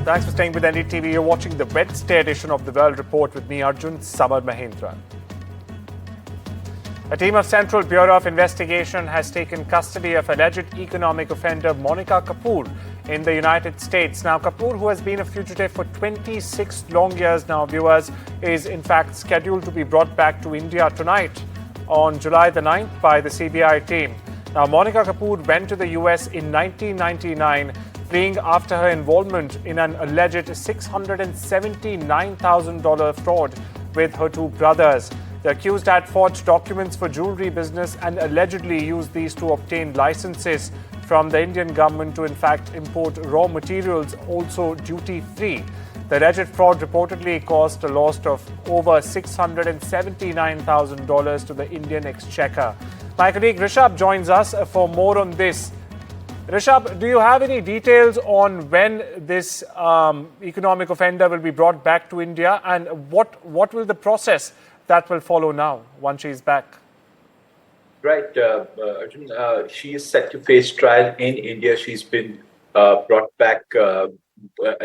Thanks for staying with NDTV. You're watching the Wednesday edition of the World Report with me, Arjun, Samar, Mahendran. A team of Central Bureau of Investigation has taken custody of alleged economic offender Monica Kapoor in the United States. Now, Kapoor, who has been a fugitive for 26 long years now, viewers, is in fact scheduled to be brought back to India tonight on July the 9th by the CBI team. Now, Monica Kapoor went to the US in 1999, fleeing after her involvement in an alleged $679,000 fraud with her two brothers. The accused had forged documents for jewelry business and allegedly used these to obtain licenses from the Indian government to in fact import raw materials, also duty-free. The alleged fraud reportedly caused a loss of over $679,000 to the Indian exchequer. My colleague Rishabh joins us for more on this. Rishabh, do you have any details on when this economic offender will be brought back to India, and what will the process that will follow now once she is back? Right, Arjun, she is set to face trial in India. She's been brought back, I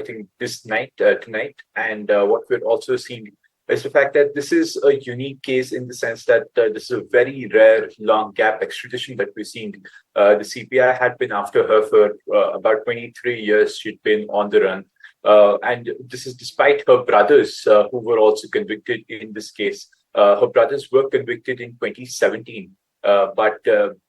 think, this night, tonight. And what we're also seeing is the fact that this is a unique case in the sense that this is a very rare long gap extradition that we're seeing. The CPI had been after her for about 23 years. She'd been on the run. And this is despite her brothers who were also convicted in this case. Her brothers were convicted in 2017, but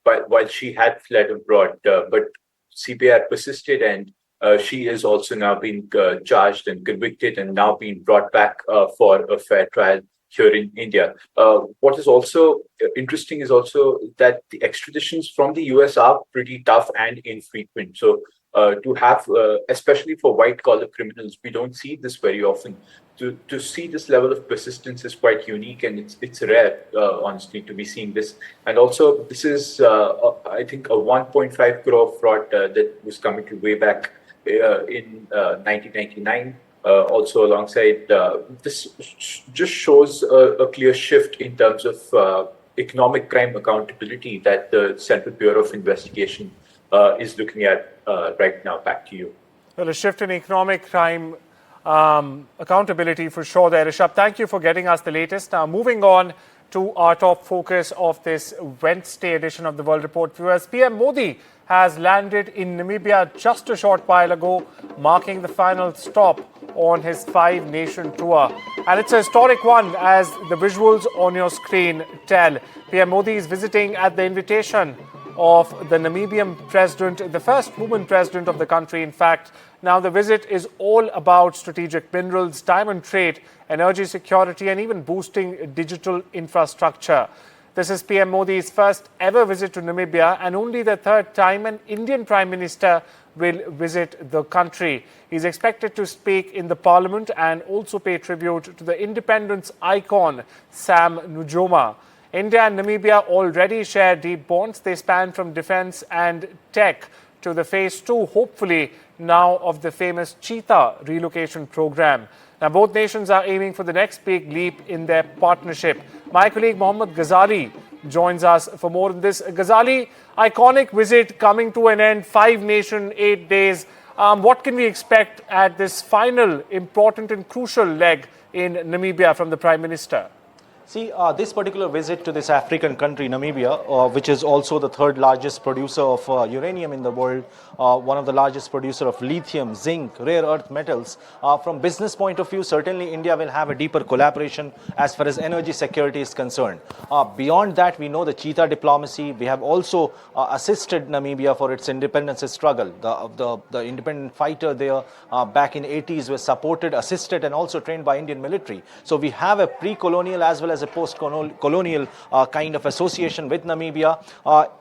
while she had fled abroad, but CPI persisted, and she is also now being charged and convicted and now being brought back for a fair trial here in India. What is also interesting is also that the extraditions from the US are pretty tough and infrequent. So to have, especially for white-collar criminals, we don't see this very often. To see this level of persistence is quite unique, and it's rare, honestly, to be seeing this. And also, this is, I think, a 1.5 crore fraud that was committed way back in 1999. Also, alongside this, just shows a clear shift in terms of economic crime accountability that the Central Bureau of Investigation is looking at right now. Back to you. Well, a shift in economic crime accountability for sure there. Rishabh, thank you for getting us the latest. Now, moving on to our top focus of this Wednesday edition of the World Report. Viewers, PM Modi has landed in Namibia just a short while ago, marking the final stop on his 5-nation tour. And it's a historic one, as the visuals on your screen tell. PM Modi is visiting at the invitation of the Namibian president, the first woman president of the country, in fact. Now, the visit is all about strategic minerals, diamond trade, energy security, and even boosting digital infrastructure. This is PM Modi's first ever visit to Namibia, and only the third time an Indian Prime Minister will visit the country. He's expected to speak in the parliament and also pay tribute to the independence icon, Sam Nujoma. India and Namibia already share deep bonds. They span from defense and tech to the phase 2, hopefully now, of the famous cheetah relocation program. Now, both nations are aiming for the next big leap in their partnership. My colleague Mohammad Ghazali joins us for more on this. Ghazali, iconic visit coming to an end, 5-nation, 8 days. What can we expect at this final important and crucial leg in Namibia from the Prime Minister? See, this particular visit to this African country, Namibia, which is also the third largest producer of uranium in the world, one of the largest producer of lithium, zinc, rare earth metals. From business point of view, certainly India will have a deeper collaboration as far as energy security is concerned. Beyond that, we know the cheetah diplomacy. We have also assisted Namibia for its independence struggle. The independent fighter there back in 80s was supported, assisted, and also trained by Indian military. So we have a pre-colonial as well as a post-colonial kind of association with Namibia.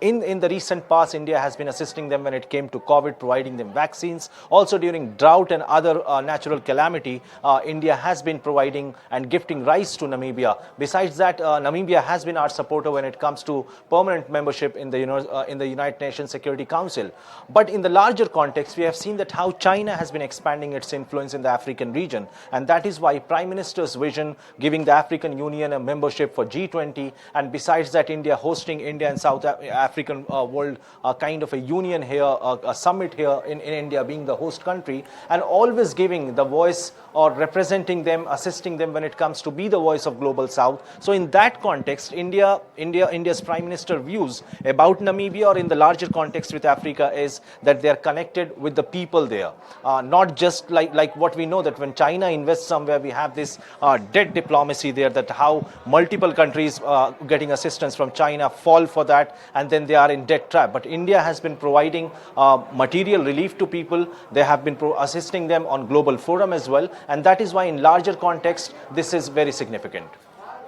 In the recent past, India has been assisting them when it came to COVID, providing them vaccines. Also during drought and other natural calamity, India has been providing and gifting rice to Namibia. Besides that, Namibia has been our supporter when it comes to permanent membership in the United Nations Security Council. But in the larger context, we have seen that how China has been expanding its influence in the African region, and that is why Prime Minister's vision, giving the African Union a membership for G20, and besides that, India hosting India and South African world kind of a union here, a summit here in India, being the host country, and always giving the voice or representing them, assisting them when it comes to be the voice of Global South. So in that context, India's Prime Minister views about Namibia, or in the larger context with Africa, is that they are connected with the people there. Not just like what we know, that when China invests somewhere, we have this debt diplomacy there, that how multiple countries getting assistance from China fall for that, and then they are in debt trap. But India has been providing material relief to people. They have been assisting them on global forum as well, and that is why in larger context this is very significant.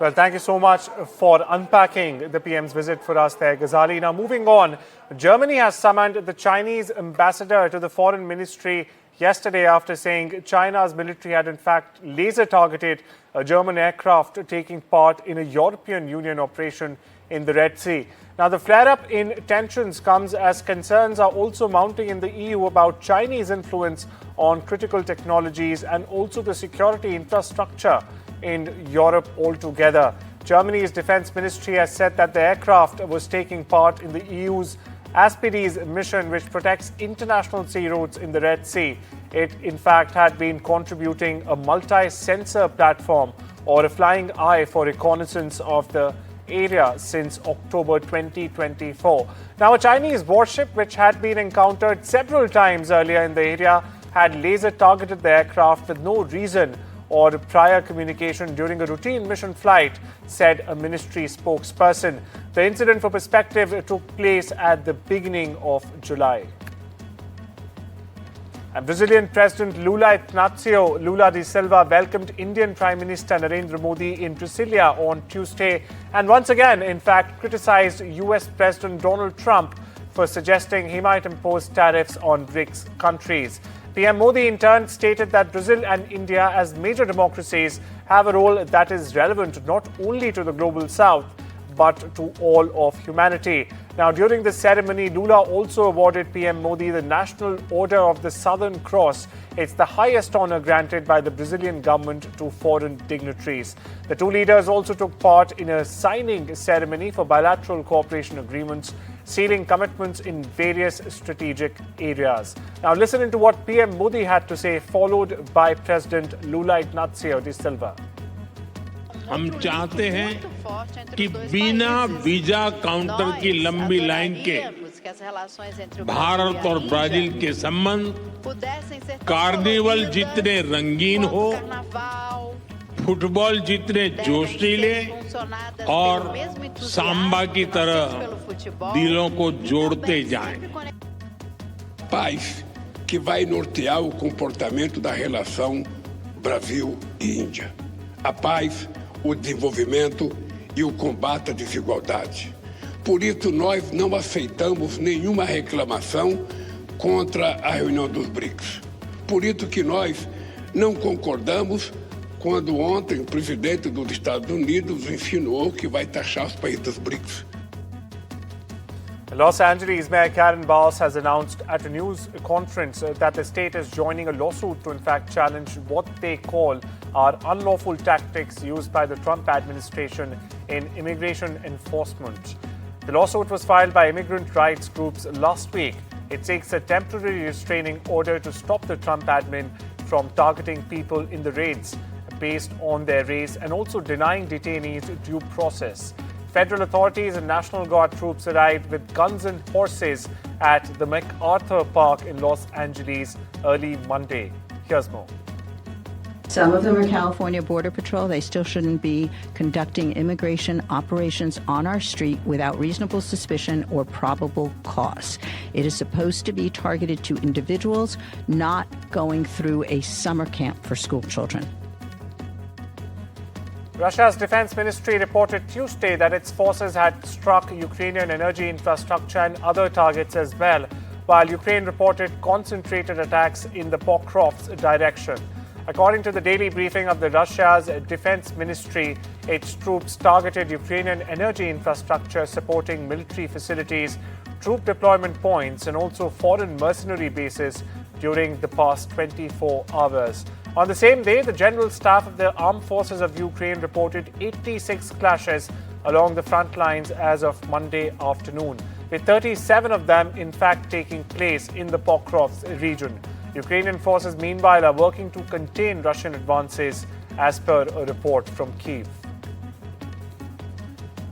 Well, thank you so much for unpacking the PM's visit for us there, Ghazali. Now, moving on, Germany has summoned the Chinese ambassador to the foreign ministry yesterday after saying China's military had in fact laser targeted a German aircraft taking part in a European Union operation in the Red Sea. Now, the flare-up in tensions comes as concerns are also mounting in the EU about Chinese influence on critical technologies and also the security infrastructure in Europe altogether. Germany's defense ministry has said that the aircraft was taking part in the EU's Aspides mission, which protects international sea routes in the Red Sea. It, in fact, had been contributing a multi-sensor platform or a flying eye for reconnaissance of the area since October 2024. Now, a Chinese warship, which had been encountered several times earlier in the area, had laser targeted the aircraft with no reason or prior communication during a routine mission flight, said a ministry spokesperson. The incident, for perspective, took place at the beginning of July. And Brazilian President Lula Inácio Lula da Silva welcomed Indian Prime Minister Narendra Modi in Brasilia on Tuesday, and once again, in fact, criticized US President Donald Trump for suggesting he might impose tariffs on BRICS countries. PM Modi in turn stated that Brazil and India, as major democracies, have a role that is relevant not only to the global south but to all of humanity. Now, during the ceremony, Lula also awarded PM Modi the National Order of the Southern Cross. It's the highest honor granted by the Brazilian government to foreign dignitaries. The two leaders also took part in a signing ceremony for bilateral cooperation agreements, sealing commitments in various strategic areas. Now, listen to what PM Modi had to say, followed by President Lula Inácio da Silva. हम चाहते हैं कि बिना visa counter की लंबी line के भारत और Brazil के संबंध कार्निवल जितने रंगीन हो, फुटबॉल जितने जोशीले और सांबा की तरह दिलों को जोड़ते जाएं। Paz que vai nortear o comportamento da relação Brasil e Índia. A paz, o desenvolvimento e o combate à desigualdade. Por isso, nós não aceitamos nenhuma reclamação contra a reunião dos BRICS. Por isso que nós não concordamos quando ontem o presidente dos Estados Unidos insinuou que vai taxar os países dos BRICS. Los Angeles Mayor Karen Bass has announced at a news conference that the state is joining a lawsuit to in fact challenge what they call are unlawful tactics used by the Trump administration in immigration enforcement. The lawsuit was filed by immigrant rights groups last week. It seeks a temporary restraining order to stop the Trump admin from targeting people in the raids based on their race and also denying detainees due process. Federal authorities and National Guard troops arrived with guns and horses at the MacArthur Park in Los Angeles early Monday. Here's more. Some of them are California Border Patrol. They still shouldn't be conducting immigration operations on our street without reasonable suspicion or probable cause. It is supposed to be targeted to individuals, not going through a summer camp for school children. Russia's defense ministry reported Tuesday that its forces had struck Ukrainian energy infrastructure and other targets as well, while Ukraine reported concentrated attacks in the Pokrov's direction. According to the daily briefing of the Russia's defense ministry, its troops targeted Ukrainian energy infrastructure supporting military facilities, troop deployment points, and also foreign mercenary bases during the past 24 hours. On the same day, the General Staff of the Armed Forces of Ukraine reported 86 clashes along the front lines as of Monday afternoon, with 37 of them in fact taking place in the Pokrovsk region. Ukrainian forces meanwhile are working to contain Russian advances as per a report from Kyiv.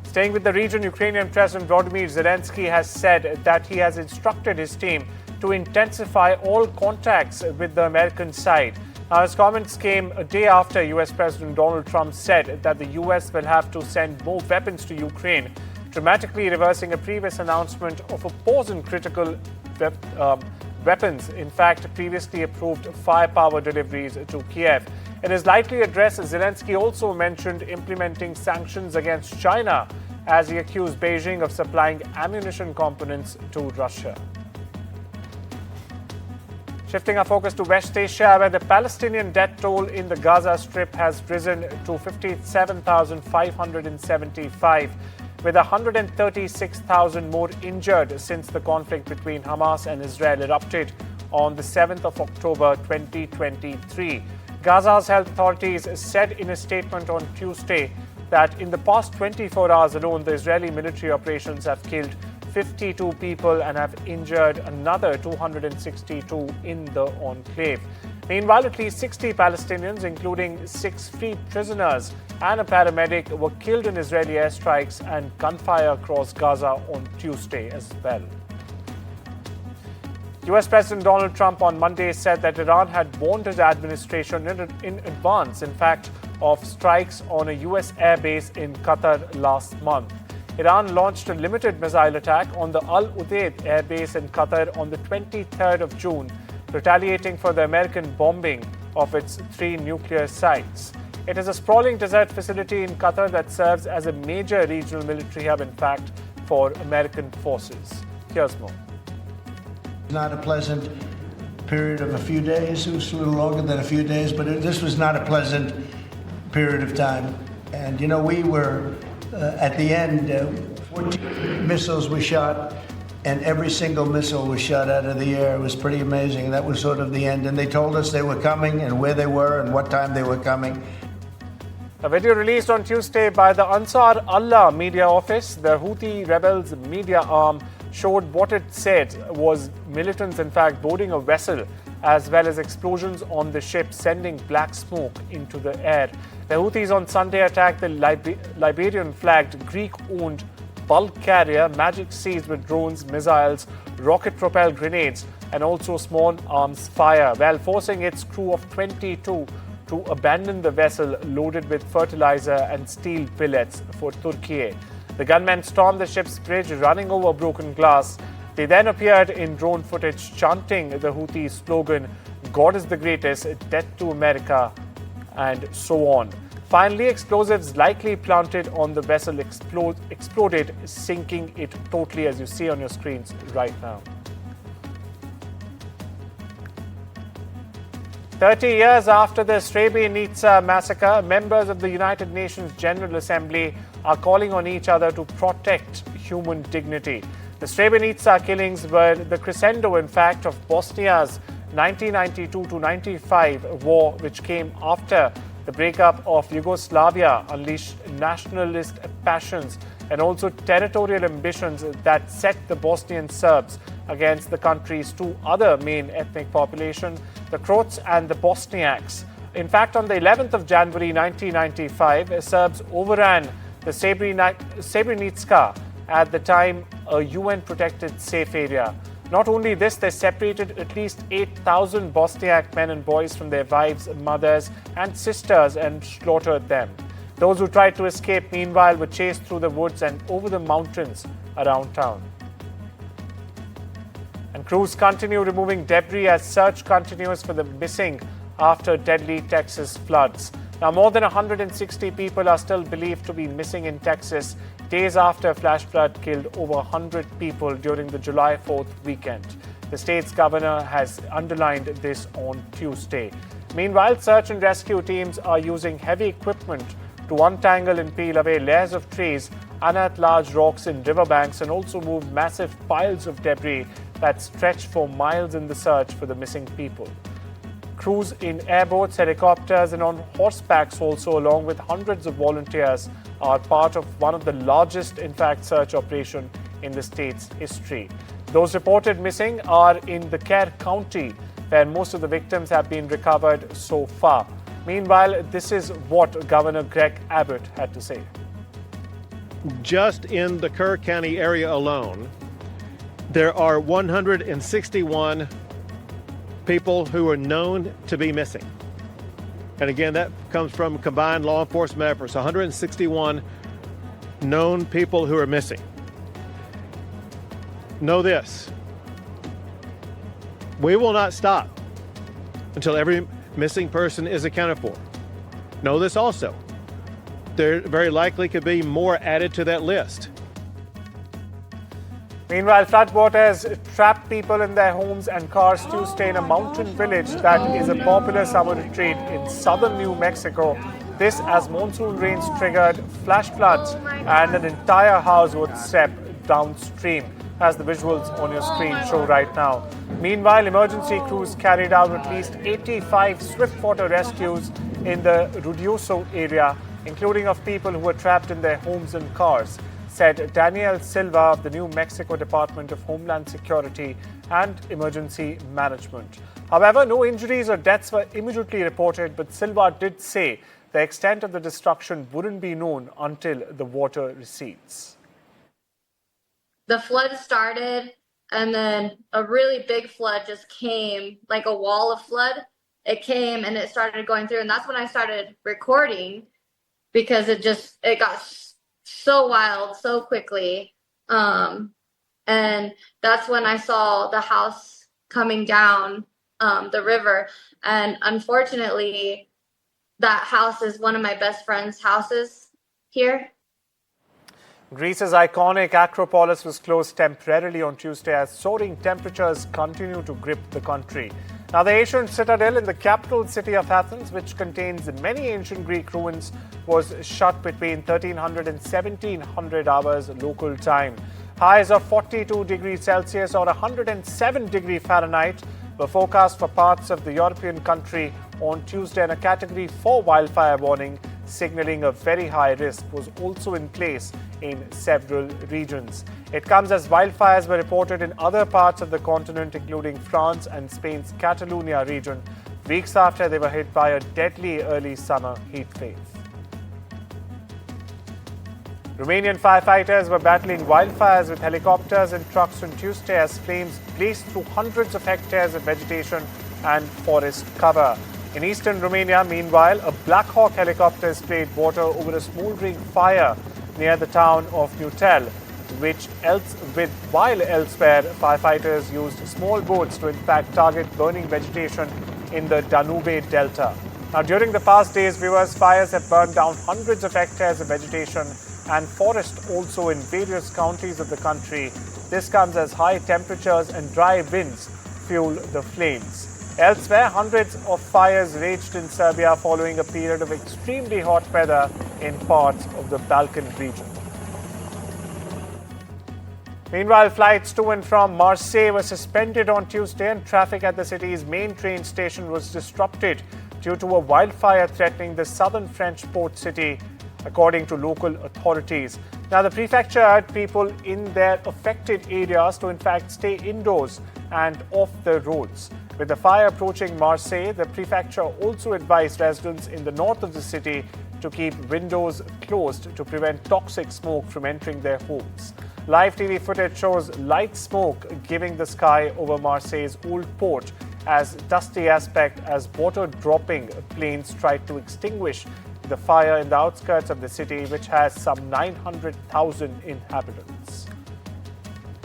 Staying with the region, Ukrainian President Volodymyr Zelensky has said that he has instructed his team to intensify all contacts with the American side. Now, his comments came a day after US President Donald Trump said that the US will have to send more weapons to Ukraine, dramatically reversing a previous announcement of a pause in critical weapons. In fact, previously approved firepower deliveries to Kiev. In his likely address, Zelensky also mentioned implementing sanctions against China as he accused Beijing of supplying ammunition components to Russia. Shifting our focus to West Asia, where the Palestinian death toll in the Gaza Strip has risen to 57,575, with 136,000 more injured since the conflict between Hamas and Israel erupted on the 7th of October 2023. Gaza's health authorities said in a statement on Tuesday that in the past 24 hours alone, the Israeli military operations have killed 52 people and have injured another 262 in the enclave. Meanwhile, at least 60 Palestinians, including 6 freed prisoners and a paramedic, were killed in Israeli airstrikes and gunfire across Gaza on Tuesday as well. US President Donald Trump on Monday said that Iran had warned his administration in advance, in fact, of strikes on a US airbase in Qatar last month. Iran launched a limited missile attack on the Al Udeid airbase in Qatar on the 23rd of June, retaliating for the American bombing of its 3 nuclear sites. It is a sprawling desert facility in Qatar that serves as a major regional military hub, in fact, for American forces. Here's more. Not a pleasant period of a few days. It was a little longer than a few days, but this was not a pleasant period of time. And, you know, we were, at the end, 14 missiles were shot, and every single missile was shot out of the air. It was pretty amazing. That was sort of the end. And they told us they were coming and where they were and what time they were coming. A video released on Tuesday by the Ansar Allah media office, the Houthi rebels' media arm, showed what it said was militants, in fact, boarding a vessel, as well as explosions on the ship, sending black smoke into the air. The Houthis on Sunday attacked the Liberian-flagged Greek-owned bulk carrier Magic Seas with drones, missiles, rocket-propelled grenades, and also small arms fire, while forcing its crew of 22 to abandon the vessel loaded with fertilizer and steel billets for Turkey. The gunmen stormed the ship's bridge, running over broken glass. They then appeared in drone footage chanting the Houthi slogan, "God is the greatest, death to America," and so on. Finally, explosives likely planted on the vessel exploded, sinking it totally, as you see on your screens right now. 30 years after the Srebrenica massacre, members of the United Nations General Assembly are calling on each other to protect human dignity. The Srebrenica killings were the crescendo, in fact, of Bosnia's 1992-95 war, which came after the breakup of Yugoslavia, unleashed nationalist passions and also territorial ambitions that set the Bosnian Serbs against the country's 2 other main ethnic populations, the Croats and the Bosniaks. In fact, on the 11th of January 1995, Serbs overran the Srebrenica, at the time a UN-protected safe area. Not only this, they separated at least 8,000 Bosniak men and boys from their wives, mothers, and sisters and slaughtered them. Those who tried to escape, meanwhile, were chased through the woods and over the mountains around town. And crews continue removing debris as search continues for the missing after deadly Texas floods. Now, more than 160 people are still believed to be missing in Texas, days after a flash flood killed over 100 people during the July 4th weekend. The state's governor has underlined this on Tuesday. Meanwhile, search and rescue teams are using heavy equipment to untangle and peel away layers of trees, unearth large rocks in riverbanks, and also move massive piles of debris that stretch for miles in the search for the missing people. Crews in airboats, helicopters and on horsebacks also, along with hundreds of volunteers, are part of one of the largest, in fact, search operation in the state's history. Those reported missing are in the Kerr County, where most of the victims have been recovered so far. Meanwhile, this is what Governor Greg Abbott had to say. Just in the Kerr County area alone, there are 161 people who are known to be missing. And again, that comes from combined law enforcement efforts, 161 known people who are missing. Know this, we will not stop until every missing person is accounted for. Know this also, there very likely could be more added to that list. Meanwhile, floodwaters trapped people in their homes and cars Tuesday in a mountain village that is a popular summer retreat in southern New Mexico. This as monsoon rains triggered flash floods and an entire house would step downstream, as the visuals on your screen show right now. Meanwhile, emergency crews carried out at least 85 swiftwater rescues in the Ruidoso area, including of people who were trapped in their homes and cars, said Daniel Silva of the New Mexico Department of Homeland Security and Emergency Management. However, no injuries or deaths were immediately reported, but Silva did say the extent of the destruction wouldn't be known until the water recedes. The flood started and then a really big flood just came, like a wall of flood. It came and it started going through, and that's when I started recording because it got so wild so quickly. And that's when I saw the house coming down the river. And unfortunately, that house is one of my best friend's houses here. Greece's iconic Acropolis was closed temporarily on Tuesday as soaring temperatures continue to grip the country. Now, the ancient citadel in the capital city of Athens, which contains many ancient Greek ruins, was shut between 1300 and 1700 hours local time. Highs of 42 degrees Celsius or 107 degrees Fahrenheit were forecast for parts of the European country on Tuesday, and a Category 4 wildfire warning signaling a very high risk was also in place in several regions. It comes as wildfires were reported in other parts of the continent, including France and Spain's Catalonia region, weeks after they were hit by a deadly early summer heat wave. Romanian firefighters were battling wildfires with helicopters and trucks on Tuesday as flames blazed through hundreds of hectares of vegetation and forest cover. In eastern Romania, meanwhile, a Black Hawk helicopter sprayed water over a smoldering fire near the town of Mutel, while elsewhere, firefighters used small boats to in fact target burning vegetation in the Danube Delta. Now, during the past days, viewers, fires have burned down hundreds of hectares of vegetation and forest also in various counties of the country. This comes as high temperatures and dry winds fuel the flames. Elsewhere, hundreds of fires raged in Serbia following a period of extremely hot weather in parts of the Balkan region. Meanwhile, flights to and from Marseille were suspended on Tuesday and traffic at the city's main train station was disrupted due to a wildfire threatening the southern French port city, according to local authorities. Now, the prefecture urged people in their affected areas to in fact stay indoors and off the roads. With the fire approaching Marseille, the prefecture also advised residents in the north of the city to keep windows closed to prevent toxic smoke from entering their homes. Live TV footage shows light smoke giving the sky over Marseille's old port as dusty aspect as water-dropping planes tried to extinguish the fire in the outskirts of the city, which has some 900,000 inhabitants.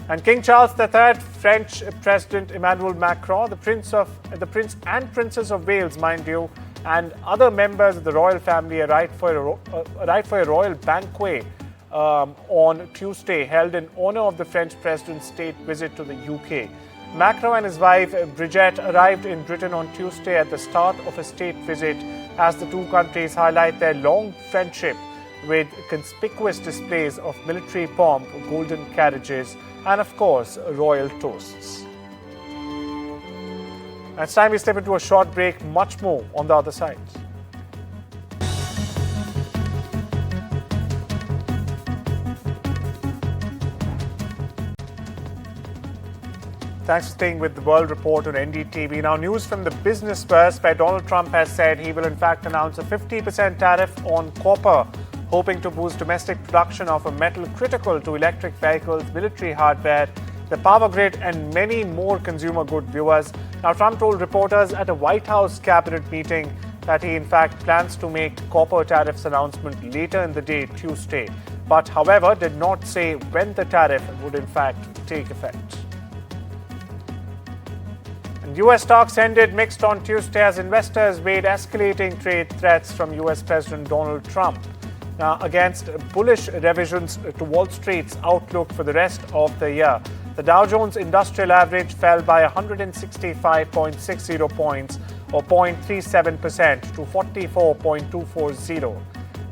And King Charles III, French President Emmanuel Macron, the Prince and Princess of Wales, mind you, and other members of the royal family arrived for a royal banquet on Tuesday, held in honor of the French president's state visit to the UK. Macron and his wife Brigitte arrived in Britain on Tuesday at the start of a state visit as the two countries highlight their long friendship with conspicuous displays of military pomp, golden carriages, and of course, royal toasts. It's time we step into a short break. Much more on the other side. Thanks for staying with the World Report on NDTV. Now, news from the business press, where Donald Trump has said he will in fact announce a 50% tariff on copper, hoping to boost domestic production of a metal critical to electric vehicles, military hardware, the power grid, and many more consumer good viewers. Now, Trump told reporters at a White House cabinet meeting that he in fact plans to make copper tariffs announcement later in the day, Tuesday, but however did not say when the tariff would in fact take effect. US stocks ended mixed on Tuesday as investors weighed escalating trade threats from US President Donald Trump. Now, against bullish revisions to Wall Street's outlook for the rest of the year, the Dow Jones Industrial Average fell by 165.60 points, or 0.37%, to 44.240.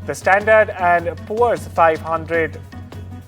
The Standard and Poor's 500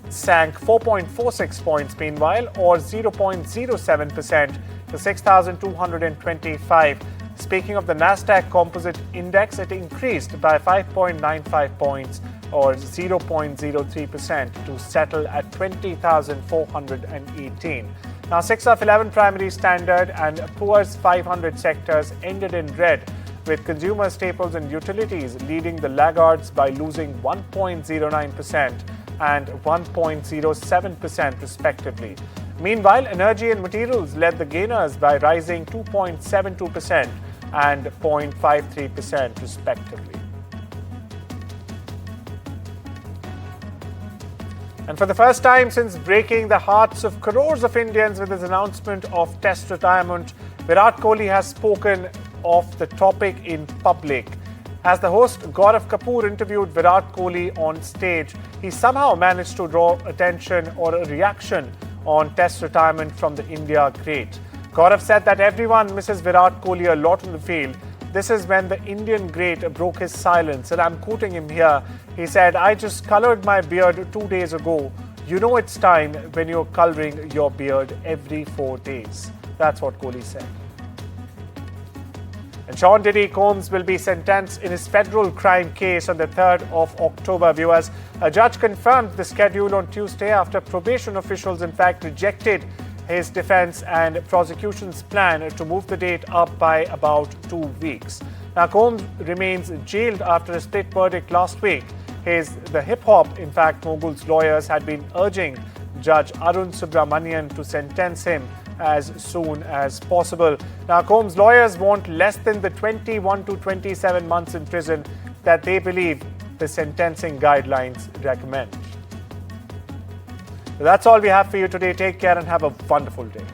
sank 4.46 points meanwhile, or 0.07%, to 6,225. Speaking of the Nasdaq Composite Index, it increased by 5.95 points, or 0.03%, to settle at 20,418. Now, 6 of 11 primary Standard and Poor's 500 sectors ended in red, with consumer staples and utilities leading the laggards by losing 1.09% and 1.07% respectively. Meanwhile, energy and materials led the gainers by rising 2.72% and 0.53% respectively. And for the first time since breaking the hearts of crores of Indians with his announcement of Test retirement, Virat Kohli has spoken of the topic in public. As the host Gaurav Kapoor interviewed Virat Kohli on stage, he somehow managed to draw attention or a reaction on Test retirement from the India great. Gaurav said that everyone misses Virat Kohli a lot in the field. This is when the Indian great broke his silence, and I'm quoting him here. He said, "I just colored my beard 2 days ago. You know it's time when you're coloring your beard every 4 days." That's what Kohli said. And Sean Diddy Combs will be sentenced in his federal crime case on the 3rd of October, viewers. A judge confirmed the schedule on Tuesday after probation officials in fact rejected his defense and prosecution's plan to move the date up by about 2 weeks. Now, Combs remains jailed after a split verdict last week. The hip-hop, in fact, mogul's lawyers had been urging Judge Arjun to sentence him as soon as possible. Now, Combs' lawyers want less than the 21 to 27 months in prison that they believe the sentencing guidelines recommend. That's all we have for you today. Take care and have a wonderful day.